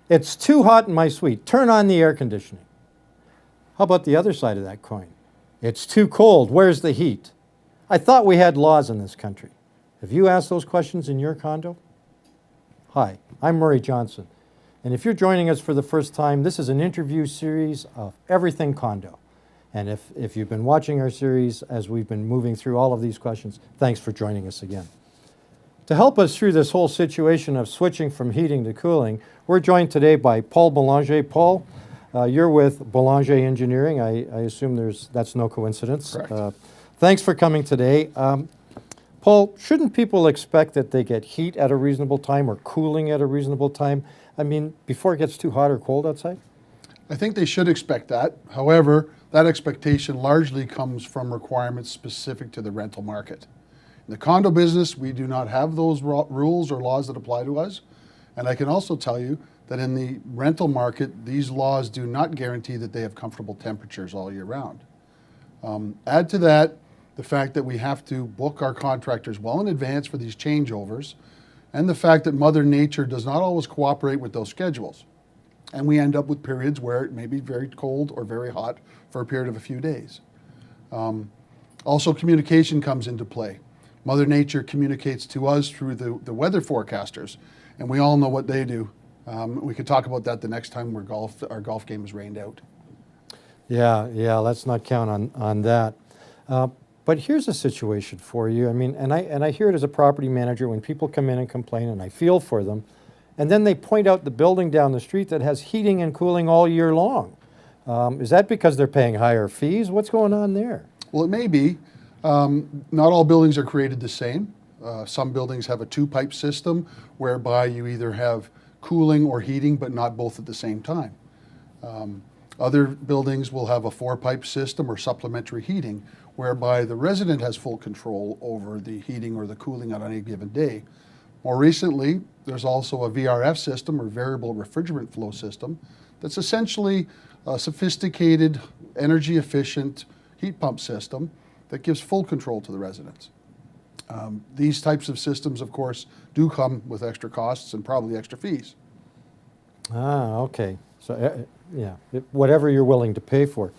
It's too hot in my suite. Turn on the air conditioning. How about the other side of that coin? It's too cold. Where's the heat? I thought we had laws in this country. Have you asked those questions in your condo? Hi, I'm Murray Johnson. And if you're joining us for the first time, this is an interview series of everything condo. And if you've been watching our series as we've been moving through all of these questions, thanks for joining us again. To help us through this whole situation of switching from heating to cooling, we're joined today by Paul Belanger. Paul, you're with Belanger Engineering. I assume that's no coincidence. Correct. Thanks for coming today. Paul, shouldn't people expect that they get heat at a reasonable time or cooling at a reasonable time? I mean, before it gets too hot or cold outside? I think they should expect that. However, that expectation largely comes from requirements specific to the rental market. In the condo business, we do not have those rules or laws that apply to us. And I can also tell you that in the rental market, these laws do not guarantee that they have comfortable temperatures all year round. Add to that the fact that we have to book our contractors well in advance for these changeovers, and the fact that Mother Nature does not always cooperate with those schedules. And we end up with periods where it may be very cold or very hot for a period of a few days. Also, communication comes into play. Mother Nature communicates to us through the weather forecasters, and we all know what they do. We could talk about that the next time our golf game is rained out. Yeah, let's not count on that. But here's a situation for you. I mean, and I hear it as a property manager when people come in and complain, and I feel for them, and then they point out the building down the street that has heating and cooling all year long. Is that because they're paying higher fees? What's going on there? Well, it may be. Not all buildings are created the same. Some buildings have a two-pipe system whereby you either have cooling or heating, but not both at the same time. Other buildings will have a four-pipe system or supplementary heating, whereby the resident has full control over the heating or the cooling on any given day. More recently, there's also a VRF system or variable refrigerant flow system that's essentially a sophisticated, energy-efficient heat pump system that gives full control to the residents. These types of systems, of course, do come with extra costs and probably extra fees. Okay. So, whatever you're willing to pay for.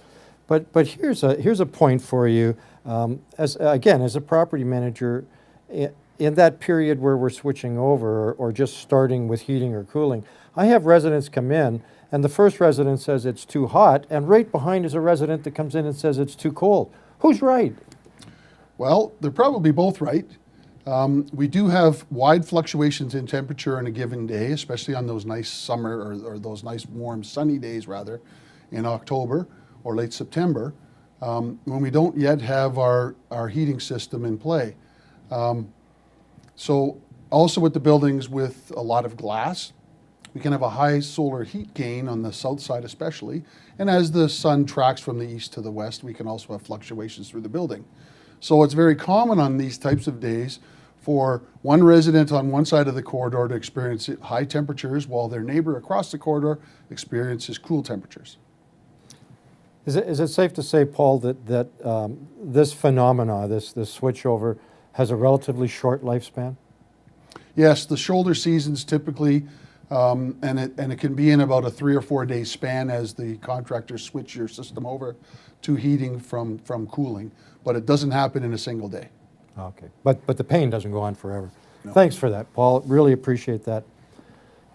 But here's a point for you. As a property manager, in that period where we're switching over or just starting with heating or cooling, I have residents come in, and the first resident says it's too hot, and right behind is a resident that comes in and says it's too cold. Who's right? Well, they're probably both right. We do have wide fluctuations in temperature in a given day, especially on those nice summer or those nice warm sunny days rather in October or late September when we don't yet have our heating system in play. So also with the buildings with a lot of glass, we can have a high solar heat gain on the south side especially, and as the sun tracks from the east to the west, we can also have fluctuations through the building. So it's very common on these types of days for one resident on one side of the corridor to experience high temperatures while their neighbor across the corridor experiences cool temperatures. Is it safe to say, Paul, that this phenomena, this switchover, has a relatively short lifespan? Yes, the shoulder seasons typically, and it can be in about a 3 or 4 day span as the contractors switch your system over to heating from cooling, but it doesn't happen in a single day. Okay, but the pain doesn't go on forever. No. Thanks for that, Paul. Really appreciate that.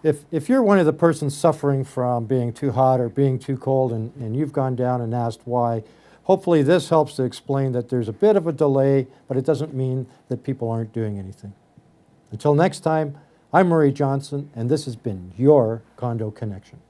If you're one of the persons suffering from being too hot or being too cold and you've gone down and asked why, hopefully this helps to explain that there's a bit of a delay, but it doesn't mean that people aren't doing anything. Until next time, I'm Murray Johnson, and this has been your Condo Connection.